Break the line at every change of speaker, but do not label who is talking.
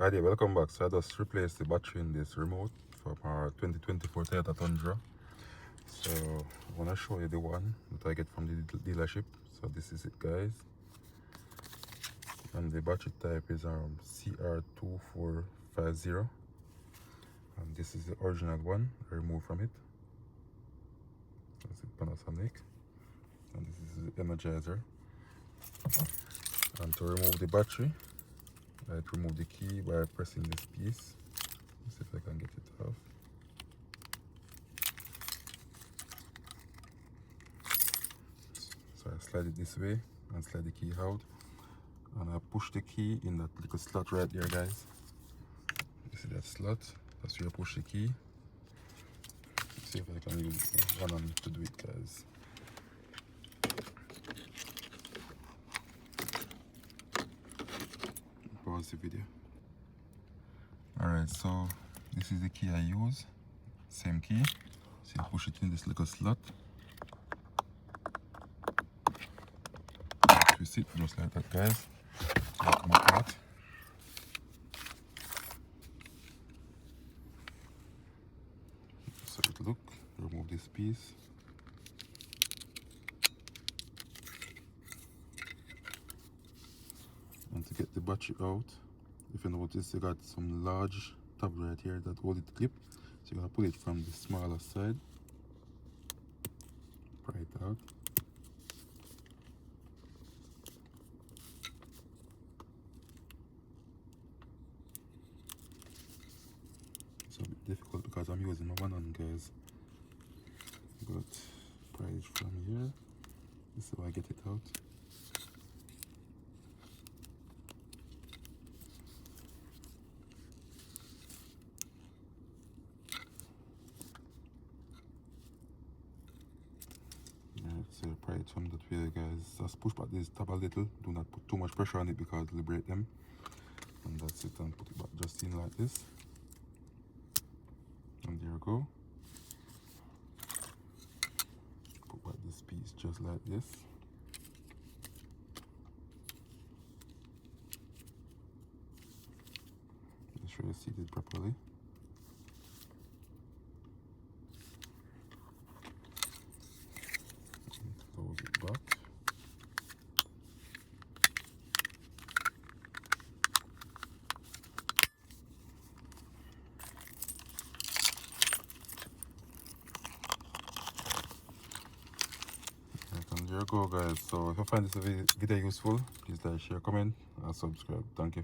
Hi there, welcome back. So I just replaced the battery in this remote from our 2024 Toyota Tundra. So I want to show you the one that I get from the dealership. So this is it, guys. And the battery type is CR2450. And this is the original one I removed from it. That's it, Panasonic. And this is the energizer. And to remove the battery, I remove the key by pressing this piece. Let's see if I can get it off. So I slide it this way and slide the key out, and I push the key in that little slot right there, guys. You see that slot? That's where you push the key. Let's see if I can use one hand to do it, guys. Pause the video. Alright, so this is the key I use. Same key. So you push it in this little slot. Twist it just like that, guys. Come apart. So it look. Remove this piece. And to get the battery out, if you notice, you got some large tab right here that hold it clip. So you're gonna pull it from the smaller side. Pry it out. It's a bit difficult because I'm using my one hand, guys. But pry it from here. This is how I get it out. So pry it from that way, guys. Just push back this tab a little. Do not put too much pressure on it because it'll break them. And that's it, and put it back just in like this. And there you go. Put back this piece just like this. Make sure you seat it properly. Close it back. And there you go, guys. So if you find this video useful, please like, share, comment, and subscribe. Thank you.